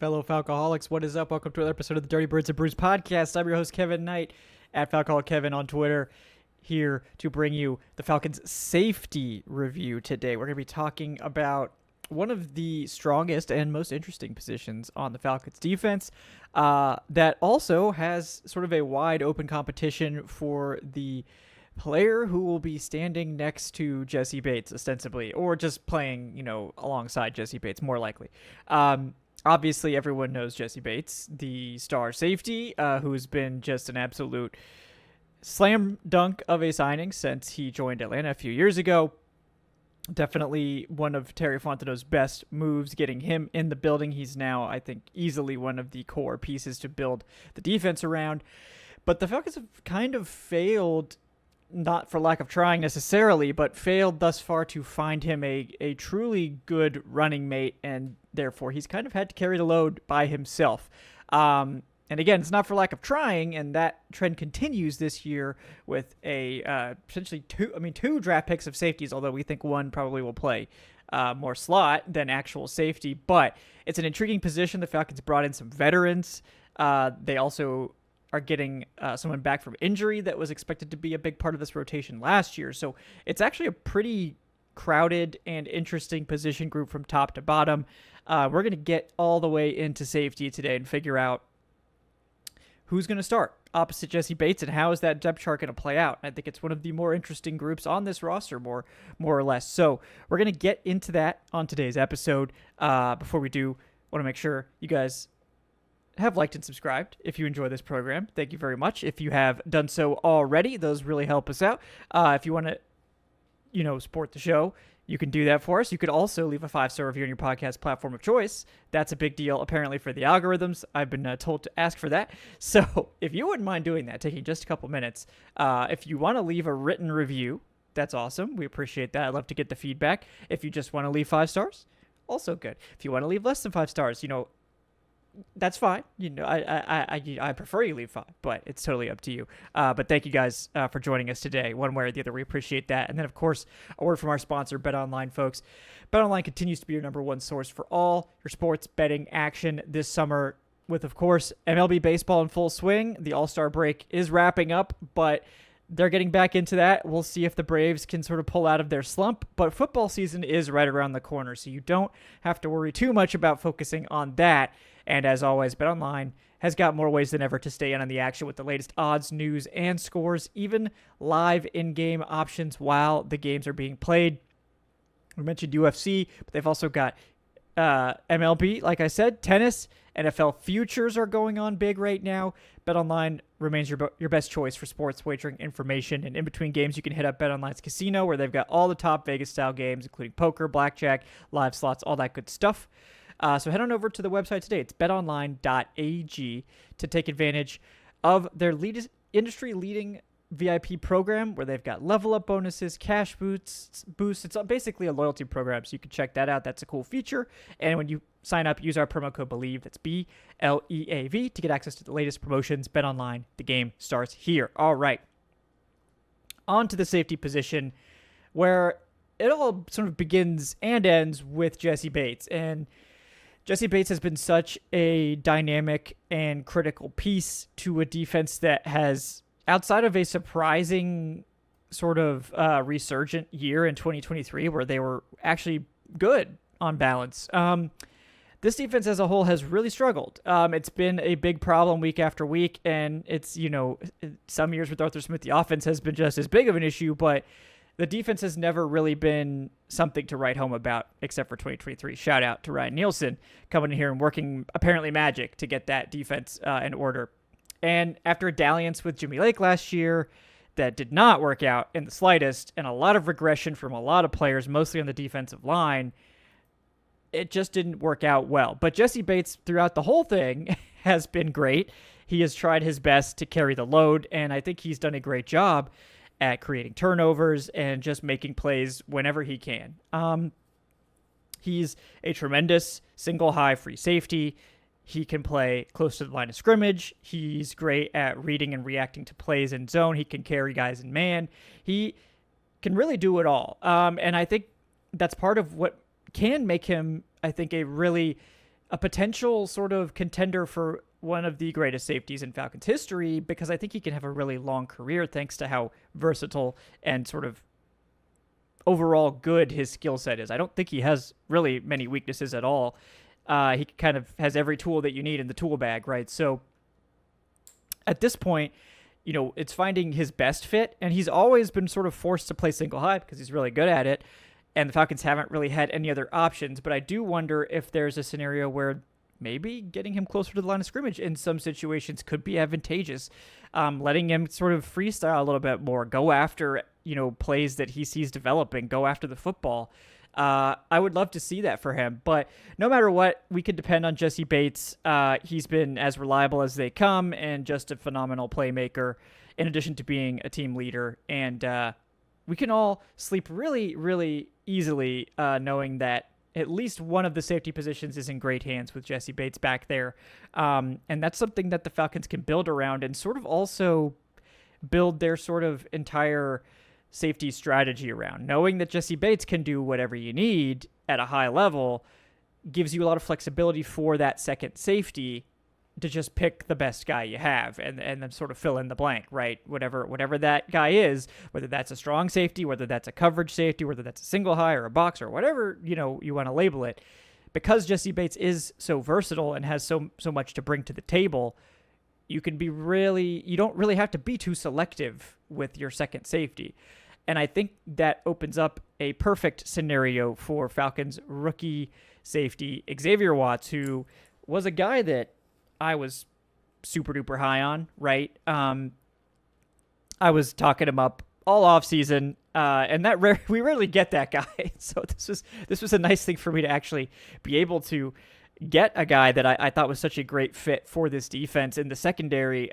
fellow Falcoholics. What is up? Welcome to another episode of the Dirty Birds and Brews podcast. I'm your host, Kevin Knight, at Falcoholic Kevin on Twitter, here to bring you the Falcons safety review today. We're going to be talking about one of the strongest and most interesting positions on the Falcons defense that also has sort of a wide open competition for the player who will be standing next to Jessie Bates, ostensibly, or just playing, alongside Jessie Bates, more likely. Obviously, everyone knows Jessie Bates, the star safety, who's been just an absolute slam dunk of a signing since he joined Atlanta a few years ago. Definitely one of Terry Fontenot's best moves, getting him in the building. He's now, I think, easily one of the core pieces to build the defense around. But the Falcons have kind of failed, not for lack of trying necessarily, but failed thus far to find him a truly good running mate, and therefore he's kind of had to carry the load by himself. And again, it's not for lack of trying, and that trend continues this year with potentially two draft picks of safeties, although we think one probably will play more slot than actual safety. But it's an intriguing position. The Falcons brought in some veterans. They also are getting someone back from injury that was expected to be a big part of this rotation last year. So it's actually a pretty crowded and interesting position group from top to bottom. We're going to get all the way into safety today and figure out who's going to start opposite Jessie Bates and how is that depth chart going to play out. I think it's one of the more interesting groups on this roster, more or less. So we're going to get into that on today's episode. Before we do, I want to make sure you guys have liked and subscribed if you enjoy this program. Thank you very much. If you have done so already, those really help us out. If you want to, support the show, you can do that for us. You could also leave a 5-star review on your podcast platform of choice. That's a big deal, apparently, for the algorithms. I've been told to ask for that. So if you wouldn't mind doing that, taking just a couple minutes, if you want to leave a written review, that's awesome. We appreciate that. I'd love to get the feedback. If you just want to leave 5 stars, also good. If you want to leave less than 5 stars, that's fine. I prefer you leave 5, but it's totally up to you. But thank you guys for joining us today, one way or the other. We appreciate that. And then, of course, a word from our sponsor, BetOnline, folks. BetOnline continues to be your number one source for all your sports betting action this summer, with, of course, MLB baseball in full swing. The All-Star break is wrapping up, but they're getting back into that. We'll see if the Braves can sort of pull out of their slump, but football season is right around the corner, so you don't have to worry too much about focusing on that. And as always, BetOnline has got more ways than ever to stay in on the action with the latest odds, news, and scores, even live in-game options while the games are being played. We mentioned UFC, but they've also got MLB, like I said, tennis, NFL futures are going on big right now. BetOnline remains your best choice for sports wagering information. And in between games, you can hit up BetOnline's casino, where they've got all the top Vegas-style games, including poker, blackjack, live slots, all that good stuff. So head on over to the website today. It's betonline.ag to take advantage of their industry-leading VIP program, where they've got level-up bonuses, cash boosts. It's basically a loyalty program, so you can check that out. That's a cool feature. And when you sign up, use our promo code BELIEVE. That's BLEAV to get access to the latest promotions. BetOnline, the game starts here. All right. On to the safety position, where it all sort of begins and ends with Jessie Bates. And Jessie Bates has been such a dynamic and critical piece to a defense that has, outside of a surprising sort of resurgent year in 2023 where they were actually good on balance, this defense as a whole has really struggled. It's been a big problem week after week, and it's, some years with Arthur Smith, the offense has been just as big of an issue, but the defense has never really been something to write home about, except for 2023. Shout out to Ryan Nielsen coming in here and working apparently magic to get that defense in order. And after a dalliance with Jimmy Lake last year that did not work out in the slightest, and a lot of regression from a lot of players, mostly on the defensive line, it just didn't work out well. But Jessie Bates, throughout the whole thing, has been great. He has tried his best to carry the load, and I think he's done a great job at creating turnovers and just making plays whenever he can. He's a tremendous single high free safety. He can play close to the line of scrimmage. He's great at reading and reacting to plays in zone. He can carry guys in man. He can really do it all. And I think that's part of what can make him, I think, a really a potential sort of contender for one of the greatest safeties in Falcons history, because I think he can have a really long career thanks to how versatile and sort of overall good his skill set is. I don't think he has really many weaknesses at all. He kind of has every tool that you need in the tool bag, right? So at this point, it's finding his best fit, and he's always been sort of forced to play single high because he's really good at it, and the Falcons haven't really had any other options. But I do wonder if there's a scenario where maybe getting him closer to the line of scrimmage in some situations could be advantageous. Letting him sort of freestyle a little bit more, go after, plays that he sees developing, go after the football. I would love to see that for him. But no matter what, we could depend on Jessie Bates. He's been as reliable as they come and just a phenomenal playmaker in addition to being a team leader. And we can all sleep really, really easily knowing that at least one of the safety positions is in great hands with Jessie Bates back there. And that's something that the Falcons can build around and sort of also build their sort of entire safety strategy around. Knowing that Jessie Bates can do whatever you need at a high level gives you a lot of flexibility for that second safety to just pick the best guy you have and then sort of fill in the blank, right? Whatever that guy is, whether that's a strong safety, whether that's a coverage safety, whether that's a single high or a box or whatever, you want to label it. Because Jessie Bates is so versatile and has so much to bring to the table, you don't really have to be too selective with your second safety. And I think that opens up a perfect scenario for Falcons rookie safety Xavier Watts, who was a guy that I was super duper high on, right? I was talking him up all off season, and we rarely get that guy. So this was a nice thing for me to actually be able to get a guy that I thought was such a great fit for this defense in the secondary.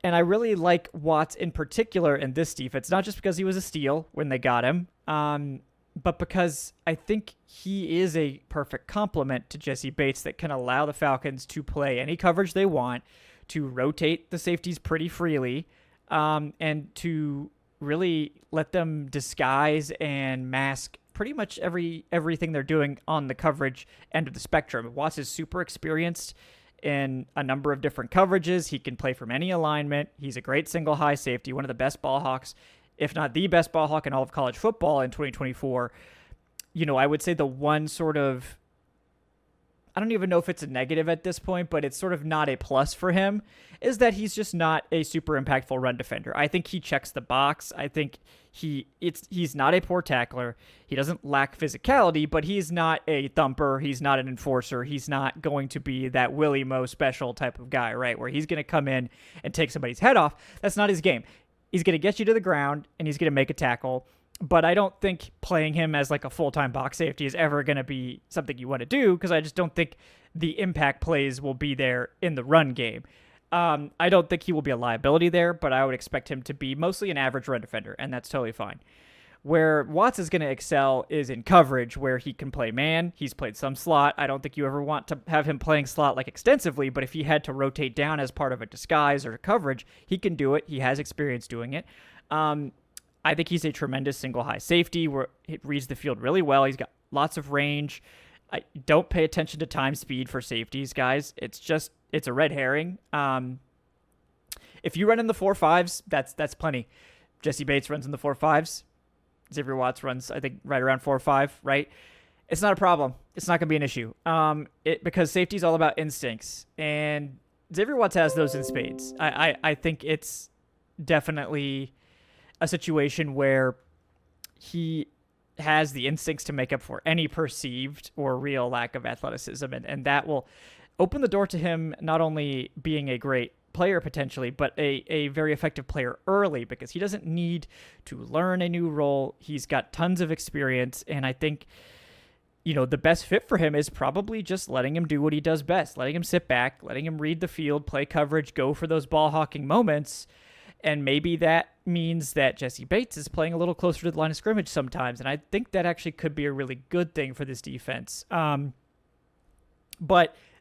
And I really like Watts in particular in this defense, not just because he was a steal when they got him, but because I think he is a perfect complement to Jessie Bates that can allow the Falcons to play any coverage they want, to rotate the safeties pretty freely, and to really let them disguise and mask pretty much everything they're doing on the coverage end of the spectrum. Watts is super experienced in a number of different coverages. He can play from any alignment. He's a great single high safety, one of the best ball hawks, if not the best ball hawk in all of college football in 2024. I would say the one sort of, I don't even know if it's a negative at this point, but it's sort of not a plus for him, is that he's just not a super impactful run defender. I think he checks the box. I think he's not a poor tackler. He doesn't lack physicality, but he's not a thumper. He's not an enforcer. He's not going to be that Willie Moe special type of guy, right? Where he's going to come in and take somebody's head off. That's not his game. He's going to get you to the ground and he's going to make a tackle. But I don't think playing him as like a full-time box safety is ever going to be something you want to do, because I just don't think the impact plays will be there in the run game. I don't think he will be a liability there, but I would expect him to be mostly an average run defender, and that's totally fine. Where Watts is going to excel is in coverage, where he can play man. He's played some slot. I don't think you ever want to have him playing slot like extensively, but if he had to rotate down as part of a disguise or a coverage, he can do it. He has experience doing it. I think he's a tremendous single high safety where it reads the field really well. He's got lots of range. Don't pay attention to time speed for safeties, guys. It's a red herring. If you run in the 4.5s, that's plenty. Jessie Bates runs in the 4.5s. Xavier Watts runs, I think, right around 4.5, right? It's not a problem. It's not going to be an issue. Because safety is all about instincts. And Xavier Watts has those in spades. I think it's definitely a situation where he has the instincts to make up for any perceived or real lack of athleticism. And that will open the door to him not only being a great player potentially, but a very effective player early, because he doesn't need to learn a new role. He's got tons of experience. And I think, the best fit for him is probably just letting him do what he does best, letting him sit back, letting him read the field, play coverage, go for those ball hawking moments. And maybe that means that Jessie Bates is playing a little closer to the line of scrimmage sometimes. And I think that actually could be a really good thing for this defense. But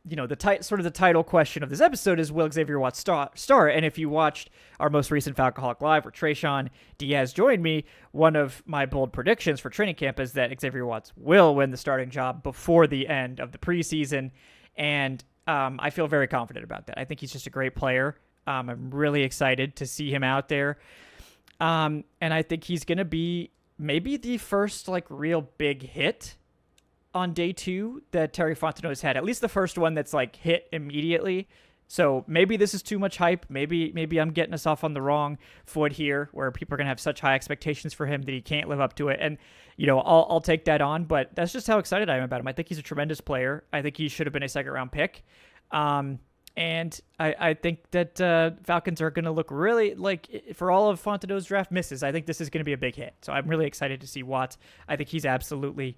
the title question of this episode is, will Xavier Watts start? And if you watched our most recent Falcoholic Live where Trayshawn Diaz joined me, one of my bold predictions for training camp is that Xavier Watts will win the starting job before the end of the preseason. And I feel very confident about that. I think he's just a great player. I'm really excited to see him out there. And I think he's going to be maybe the first real big hit on day 2 that Terry Fontenot's had, at least the first one that's hit immediately. So maybe this is too much hype. Maybe I'm getting us off on the wrong foot here, where people are going to have such high expectations for him that he can't live up to it. And, I'll take that on, but that's just how excited I am about him. I think he's a tremendous player. I think he should have been a second-round pick. And I think that Falcons are going to look really for all of Fontenot's draft misses, I think this is going to be a big hit. So I'm really excited to see Watts. I think he's absolutely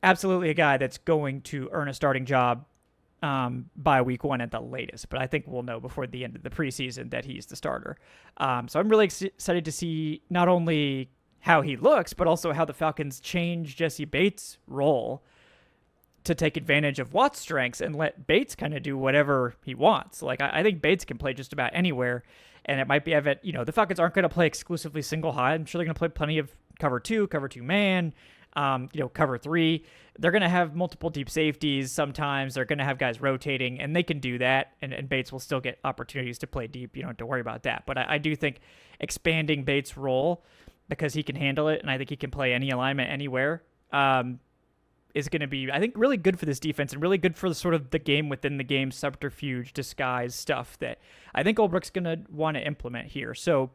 a guy that's going to earn a starting job by week 1 at the latest. But I think we'll know before the end of the preseason that he's the starter. So I'm really excited to see not only how he looks, but also how the Falcons change Jessie Bates' role to take advantage of Watts' strengths and let Bates kind of do whatever he wants. I think Bates can play just about anywhere, and it might be the Falcons aren't going to play exclusively single high. I'm sure they're going to play plenty of cover 2 man, cover 3. They're going to have multiple deep safeties. Sometimes they're going to have guys rotating, and they can do that, and Bates will still get opportunities to play deep. You don't have to worry about that. But I do think expanding Bates' role, because he can handle it, and I think he can play any alignment anywhere, is going to be, I think, really good for this defense and really good for the game within the game subterfuge disguise stuff that I think Ulbricht's going to want to implement here. So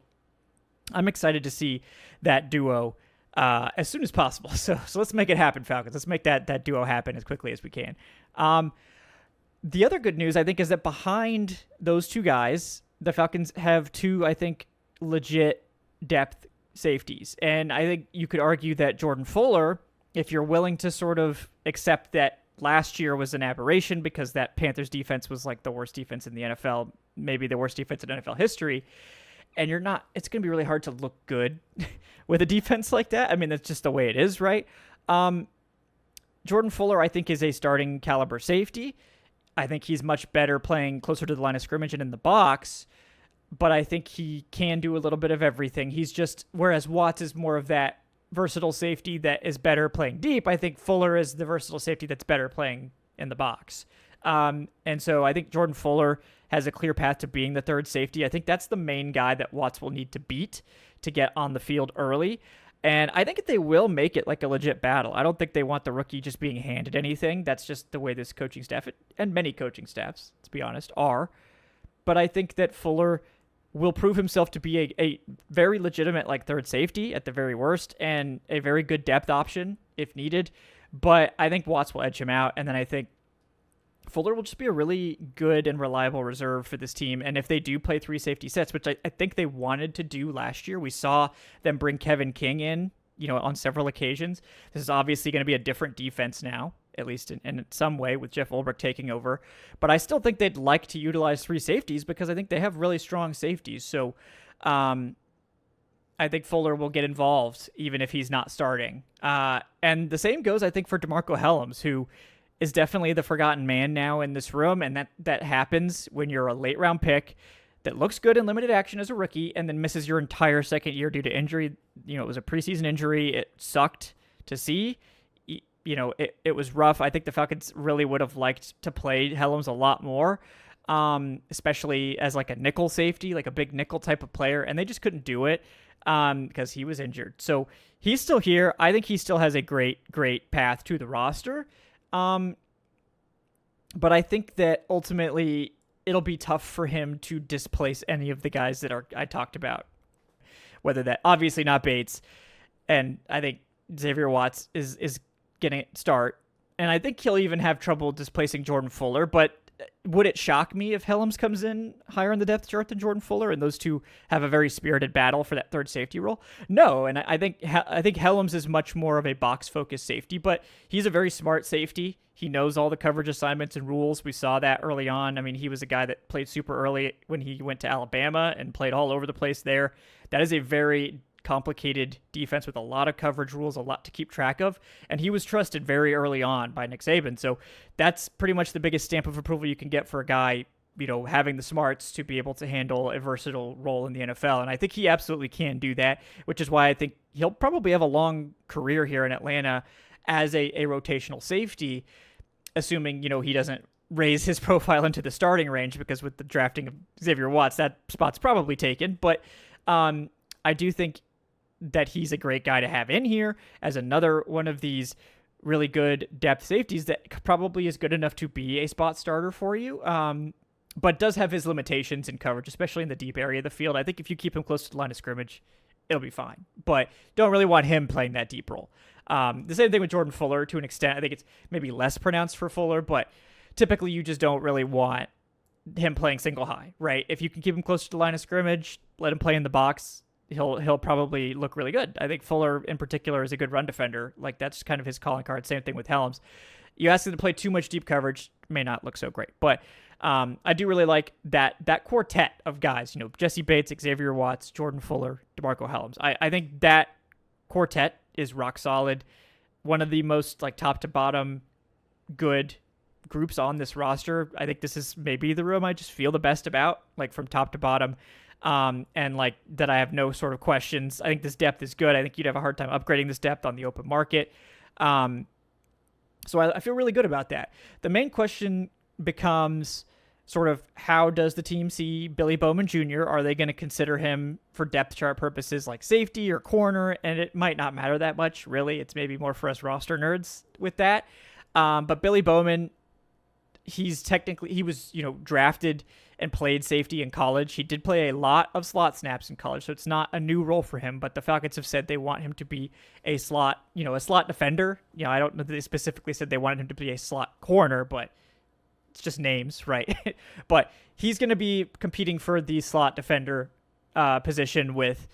I'm excited to see that duo as soon as possible. So let's make it happen, Falcons. Let's make that duo happen as quickly as we can. The other good news, I think, is that behind those two guys, the Falcons have 2, I think, legit depth safeties. And I think you could argue that Jordan Fuller, if you're willing to sort of accept that last year was an aberration because that Panthers defense was the worst defense in the NFL, maybe the worst defense in NFL history, and you're not, it's going to be really hard to look good with a defense like that. I mean, that's just the way it is, right? Jordan Fuller, I think, is a starting caliber safety. I think he's much better playing closer to the line of scrimmage and in the box, but I think he can do a little bit of everything. He's just, whereas Watts is more of that versatile safety that is better playing deep, I think Fuller is the versatile safety that's better playing in the box. And so I think Jordan Fuller has a clear path to being the third safety. I think that's the main guy that Watts will need to beat to get on the field early. And I think they will make it a legit battle. I don't think they want the rookie just being handed anything. That's just the way this coaching staff, and many coaching staffs, to be honest, are. But I think that Fuller will prove himself to be a very legitimate third safety at the very worst, and a very good depth option if needed. But I think Watts will edge him out, and then I think Fuller will just be a really good and reliable reserve for this team. And if they do play 3 safety sets, which I think they wanted to do last year, we saw them bring Kevin King in, on several occasions. This is obviously going to be a different defense now, at least in some way, with Jeff Ulbrich taking over. But I still think they'd like to utilize 3 safeties because I think they have really strong safeties. So I think Fuller will get involved even if he's not starting. And the same goes, I think, for DeMarco Hellams, who is definitely the forgotten man now in this room. And that happens when you're a late round pick that looks good in limited action as a rookie and then misses your entire second year due to injury. It was a preseason injury. It sucked to see. It was rough. I think the Falcons really would have liked to play Hellams a lot more, especially as a nickel safety, a big nickel type of player, and they just couldn't do it because he was injured. So he's still here. I think he still has a great, great path to the roster. But I think that ultimately it'll be tough for him to displace any of the guys that I talked about, whether that obviously not Bates. And I think Xavier Watts is getting it start. And I think he'll even have trouble displacing Jordan Fuller, but would it shock me if Hellams comes in higher on the depth chart than Jordan Fuller and those two have a very spirited battle for that third safety role? No, and I think Hellams is much more of a box-focused safety, but he's a very smart safety. He knows all the coverage assignments and rules. We saw that early on. I mean, he was a guy that played super early when he went to Alabama and played all over the place there. That is a very complicated defense with a lot of coverage rules, a lot to keep track of, and he was trusted very early on by Nick Saban. So that's pretty much the biggest stamp of approval you can get for a guy, having the smarts to be able to handle a versatile role in the NFL. And I think he absolutely can do that, which is why I think he'll probably have a long career here in Atlanta as a rotational safety, assuming, he doesn't raise his profile into the starting range, because with the drafting of Xavier Watts, that spot's probably taken. But I do think that he's a great guy to have in here as another one of these really good depth safeties that probably is good enough to be a spot starter for you, but does have his limitations in coverage, especially in the deep area of the field. I think if you keep him close to the line of scrimmage, it'll be fine, but don't really want him playing that deep role. The same thing with Jordan Fuller to an extent. I think it's maybe less pronounced for Fuller, but typically you just don't really want him playing single high, right? If you can keep him close to the line of scrimmage, let him play in the box, he'll probably look really good. I think Fuller in particular is a good run defender. Like, that's kind of his calling card. Same thing with Helms. You ask him to play too much deep coverage, may not look so great. But I do really like that quartet of guys, Jessie Bates, Xavier Watts, Jordan Fuller, DeMarco Helms. I think that quartet is rock solid. One of the most top to bottom good groups on this roster. I think this is maybe the room I just feel the best about, from top to bottom. And that I have no sort of questions. I think this depth is good. I think you'd have a hard time upgrading this depth on the open market. So I feel really good about that. The main question becomes sort of, how does the team see Billy Bowman Jr.? Are they going to consider him for depth chart purposes like safety or corner? And it might not matter that much, really. It's maybe more for us roster nerds with that. But Billy Bowman, he was, drafted and played safety in college. He did play a lot of slot snaps in college, so it's not a new role for him, but the Falcons have said they want him to be a slot defender. I don't know that they specifically said they wanted him to be a slot corner, but it's just names, right? But he's going to be competing for the slot defender position with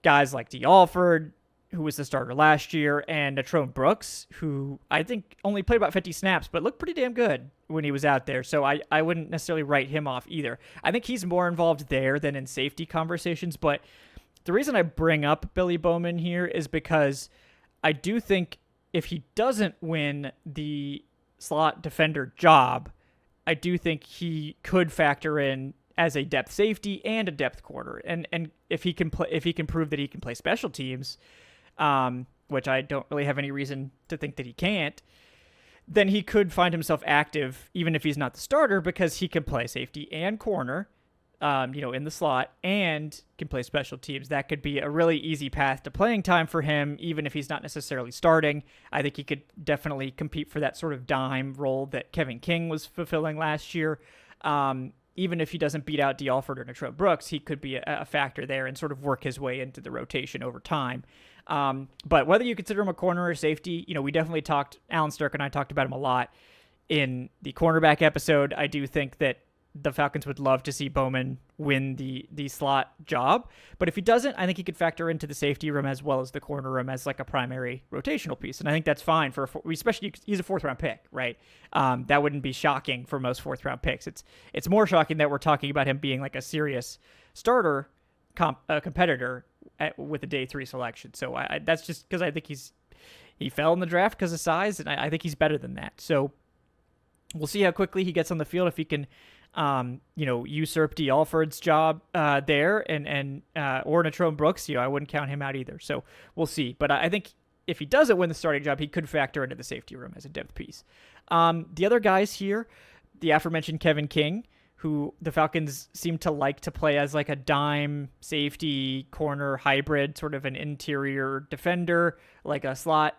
guys like D. Alford, who was the starter last year, and Natrone Brooks, who I think only played about 50 snaps, but looked pretty damn good when he was out there. So I wouldn't necessarily write him off either. I think he's more involved there than in safety conversations. But the reason I bring up Billy Bowman here is because I do think if he doesn't win the slot defender job, I do think he could factor in as a depth safety and a depth corner. And if he can prove that he can play special teams, which I don't really have any reason to think that he can't, then he could find himself active even if he's not the starter, because he can play safety and corner, in the slot, and can play special teams. That could be a really easy path to playing time for him, even if he's not necessarily starting. I think he could definitely compete for that sort of dime role that Kevin King was fulfilling last year. Even if he doesn't beat out D. Alford or Natrone Brooks, he could be a factor there and sort of work his way into the rotation over time. But whether you consider him a corner or safety, we definitely Alan Stirk and I talked about him a lot in the cornerback episode. I do think that the Falcons would love to see Bowman win the slot job. But if he doesn't, I think he could factor into the safety room as well as the corner room as like a primary rotational piece. And I think that's fine especially he's a 4th-round pick, right? That wouldn't be shocking for most 4th-round picks. It's more shocking that we're talking about him being like a serious starter competitor with a day 3 selection. So that's just because I think he fell in the draft because of size, and I think he's better than that. So we'll see how quickly he gets on the field, if he can usurp D. Alford's job there, and or Natrone Brooks. I wouldn't count him out either. So we'll see. But I think if he doesn't win the starting job, he could factor into the safety room as a depth piece. The other guys here, the aforementioned Kevin King, who the Falcons seem to like to play as like a dime safety corner hybrid, sort of an interior defender, like a slot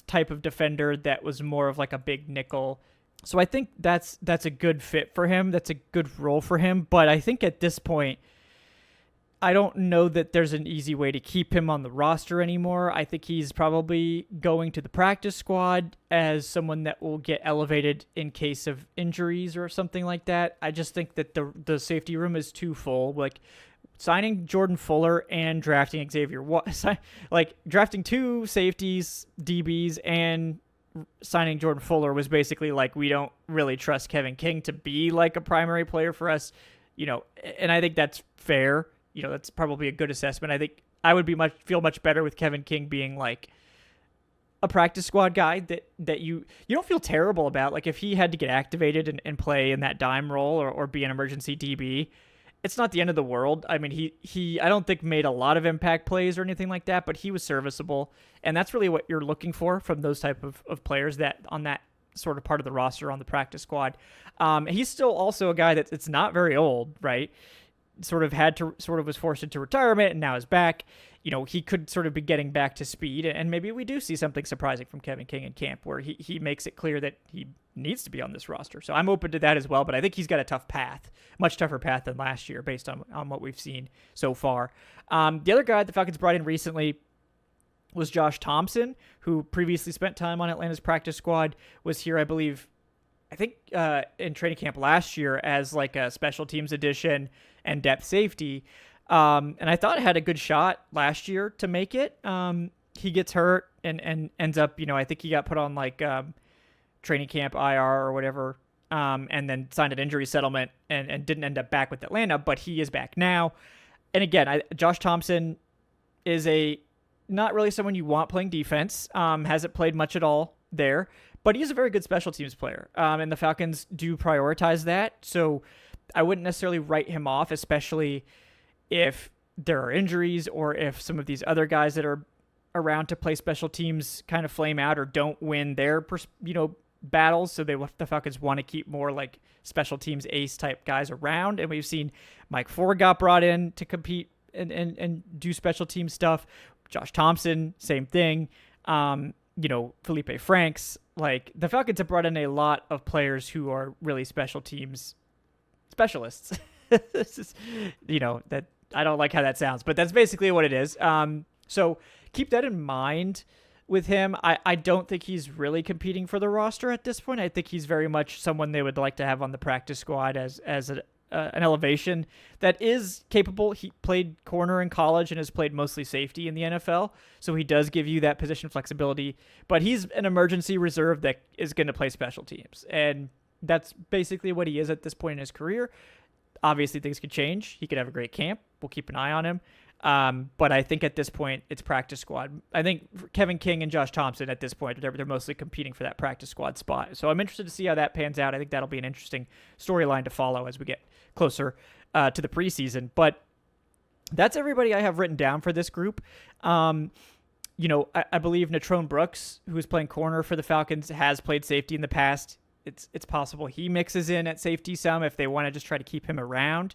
type of defender that was more of like a big nickel. So I think that's a good fit for him. That's a good role for him. But I think at this point, I don't know that there's an easy way to keep him on the roster anymore. I think he's probably going to the practice squad as someone that will get elevated in case of injuries or something like that. I just think that the safety room is too full. Like signing Jordan Fuller and drafting Xavier Watts, like drafting 2 safeties, DBs, and signing Jordan Fuller was basically like, we don't really trust Kevin King to be like a primary player for us, and I think that's fair. That's probably a good assessment. I think I would feel much better with Kevin King being like a practice squad guy that you don't feel terrible about. Like if he had to get activated and play in that dime role or be an emergency DB, it's not the end of the world. I mean, he I don't think made a lot of impact plays or anything like that, but he was serviceable. And that's really what you're looking for from those type of players that on that sort of part of the roster on the practice squad. He's still also a guy it's not very old, right? Sort of was forced into retirement and now is back. He could sort of be getting back to speed, and maybe we do see something surprising from Kevin King in camp where he makes it clear that he needs to be on this roster. So I'm open to that as well, but I think he's got a tough path, much tougher path than last year based on what we've seen so far. The other guy the Falcons brought in recently was Josh Thompson, who previously spent time on Atlanta's practice squad, was here, I think in training camp last year as like a special teams addition and depth safety. And I thought it had a good shot last year to make it. He gets hurt and ends up, I think he got put on like training camp IR or whatever, and then signed an injury settlement and didn't end up back with Atlanta, but he is back now. And again, Josh Thompson is not really someone you want playing defense, hasn't played much at all there, but he's a very good special teams player. And the Falcons do prioritize that. So I wouldn't necessarily write him off, especially if there are injuries or if some of these other guys that are around to play special teams kind of flame out or don't win their, battles. So the Falcons want to keep more like special teams ace type guys around. And we've seen Mike Ford got brought in to compete and do special team stuff. Josh Thompson, same thing. Felipe Franks, like the Falcons have brought in a lot of players who are really special teams specialists. This is, that I don't like how that sounds, but that's basically what it is. So keep that in mind with him. I don't think he's really competing for the roster at this point. I think he's very much someone they would like to have on the practice squad as an elevation that is capable. He played corner in college and has played mostly safety in the NFL, so he does give you that position flexibility, but he's an emergency reserve that is going to play special teams, and that's basically what he is at this point in his career. Obviously, things could change. He could have a great camp. We'll keep an eye on him. But I think at this point, it's practice squad. I think Kevin King and Josh Thompson at this point, they're mostly competing for that practice squad spot. So I'm interested to see how that pans out. I think that'll be an interesting storyline to follow as we get closer to the preseason. But that's everybody I have written down for this group. I believe Natrone Brooks, who's playing corner for the Falcons, has played safety in the past. It's possible he mixes in at safety some if they want to just try to keep him around.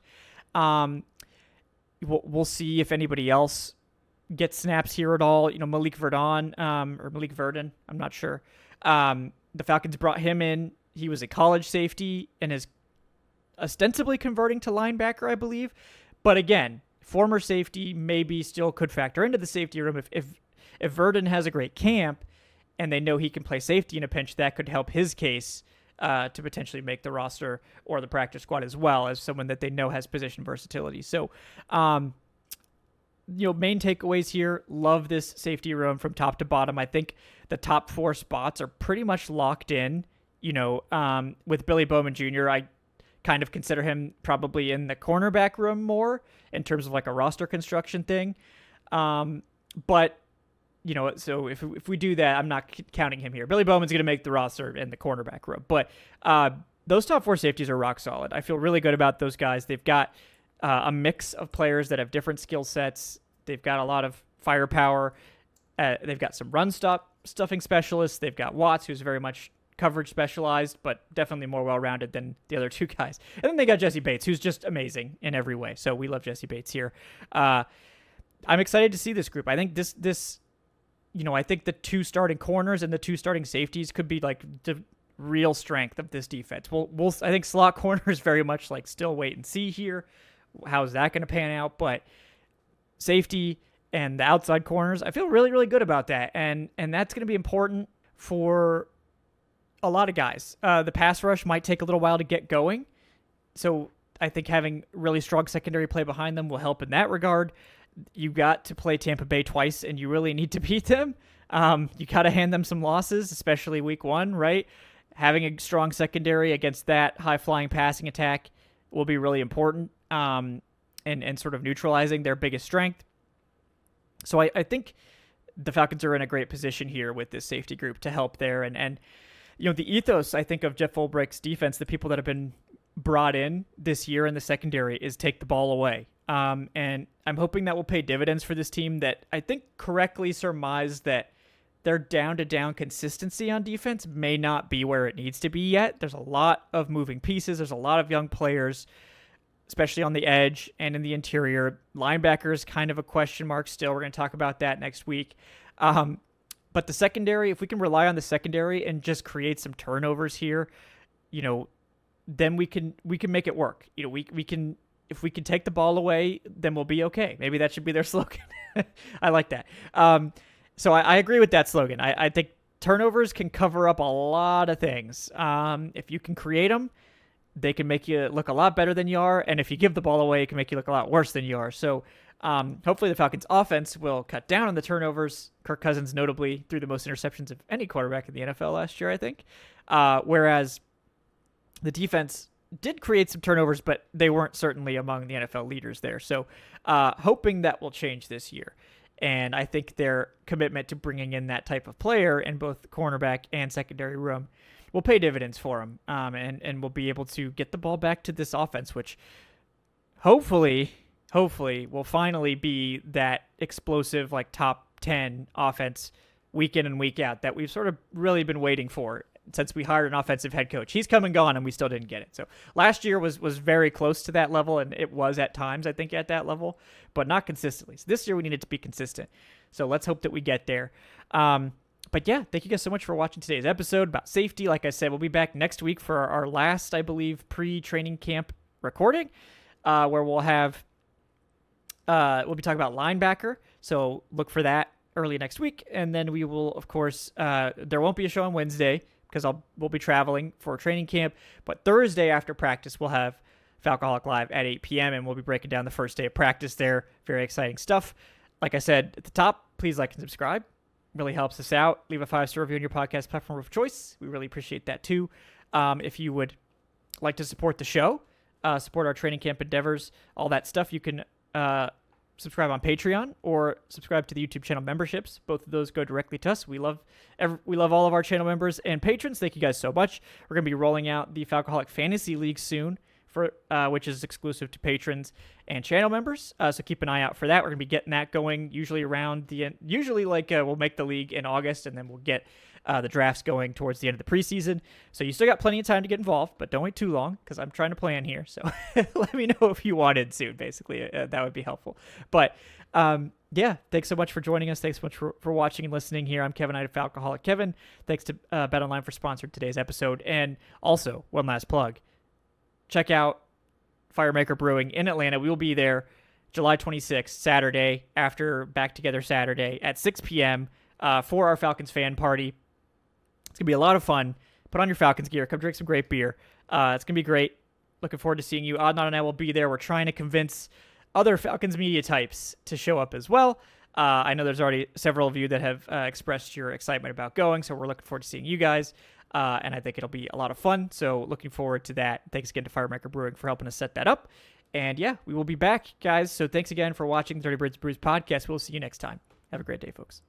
We'll see if anybody else gets snaps here at all. Malik Verdon, or Malik Verdon, I'm not sure. The Falcons brought him in. He was a college safety and is ostensibly converting to linebacker, I believe. But again, former safety maybe still could factor into the safety room. If Verdon has a great camp and they know he can play safety in a pinch, that could help his case to potentially make the roster or the practice squad as well as someone that they know has position versatility. So, main takeaways here, love this safety room from top to bottom. I think the top 4 spots are pretty much locked in. With Billy Bowman Jr., I kind of consider him probably in the cornerback room more in terms of like a roster construction thing. But so if we do that, I'm not counting him here. Billy Bowman's going to make the roster in the cornerback room. But those top 4 safeties are rock solid. I feel really good about those guys. They've got a mix of players that have different skill sets. They've got a lot of firepower. They've got some stuffing specialists. They've got Watts, who's very much coverage specialized, but definitely more well-rounded than the other 2 guys. And then they got Jessie Bates, who's just amazing in every way. So we love Jessie Bates here. I'm excited to see this group. I think I think the 2 starting corners and the 2 starting safeties could be like the real strength of this defense. I think slot corner is very much like still wait and see here. How's that going to pan out? But safety and the outside corners, I feel really, really good about that. And that's going to be important for a lot of guys. The pass rush might take a little while to get going. So I think having really strong secondary play behind them will help in that regard. You got to play Tampa Bay twice, and you really need to beat them. You got to hand them some losses, especially week 1, right? Having a strong secondary against that high-flying passing attack will be really important and sort of neutralizing their biggest strength. So I think the Falcons are in a great position here with this safety group to help there. And the ethos, I think, of Jeff Ulbricht's defense, the people that have been brought in this year in the secondary, is take the ball away. And I'm hoping that will pay dividends for this team that I think correctly surmised that their down-to-down consistency on defense may not be where it needs to be yet. There's a lot of moving pieces. There's a lot of young players, especially on the edge and in the interior. Linebacker is kind of a question mark still. We're going to talk about that next week. But the secondary, if we can rely on the secondary and just create some turnovers here, then we can make it work. We can, if we can take the ball away, then we'll be okay. Maybe that should be their slogan. I like that. So I agree with that slogan. I think turnovers can cover up a lot of things. If you can create them, they can make you look a lot better than you are. And if you give the ball away, it can make you look a lot worse than you are. So hopefully the Falcons offense will cut down on the turnovers. Kirk Cousins notably threw the most interceptions of any quarterback in the NFL last year, I think. Whereas the defense did create some turnovers, but they weren't certainly among the NFL leaders there. So hoping that will change this year. And I think their commitment to bringing in that type of player in both the cornerback and secondary room will pay dividends for them. And we'll be able to get the ball back to this offense, which hopefully will finally be that explosive, like top 10 offense week in and week out that we've sort of really been waiting for since we hired an offensive head coach. He's come and gone, and we still didn't get it. So last year was very close to that level, and it was at times, I think, at that level, but not consistently. So this year we needed to be consistent. So let's hope that we get there. But yeah, thank you guys so much for watching today's episode about safety. Like I said, we'll be back next week for our last, I believe, pre-training camp recording, where we'll have we'll be talking about linebacker. So look for that early next week, and then we will, of course, there won't be a show on Wednesday because we'll be traveling for training camp. But Thursday after practice, we'll have Falcoholic Live at 8 p.m., and we'll be breaking down the first day of practice there. Very exciting stuff. Like I said at the top, please like and subscribe. Really helps us out. Leave a 5-star review on your podcast platform of choice. We really appreciate that too. If you would like to support the show, support our training camp endeavors, all that stuff, you can subscribe on Patreon or subscribe to the YouTube channel memberships. Both of those go directly to us. We love all of our channel members and patrons. Thank you guys so much. We're going to be rolling out the Falcoholic Fantasy League soon, which is exclusive to patrons and channel members. So keep an eye out for that. We're going to be getting that going usually around the end. Usually we'll make the league in August, and then we'll get the drafts going towards the end of the preseason. So you still got plenty of time to get involved, but don't wait too long because I'm trying to plan here. So let me know if you want in soon, basically. That would be helpful. But yeah, thanks so much for joining us. Thanks so much for watching and listening here. I'm Kevin Knight of Falcoholic Kevin. Thanks to BetOnline for sponsoring today's episode. And also, one last plug. Check out Firemaker Brewing in Atlanta. We will be there July 26th, Saturday, after Back Together Saturday at 6 p.m. For our Falcons fan party. It's going to be a lot of fun. Put on your Falcons gear. Come drink some great beer. It's going to be great. Looking forward to seeing you. Adnan and I will be there. We're trying to convince other Falcons media types to show up as well. I know there's already several of you that have expressed your excitement about going, so we're looking forward to seeing you guys. And I think it'll be a lot of fun. So looking forward to that. Thanks again to Firemaker Brewing for helping us set that up. And yeah, we will be back, guys. So thanks again for watching the Dirty Birds Brews podcast. We'll see you next time. Have a great day, folks.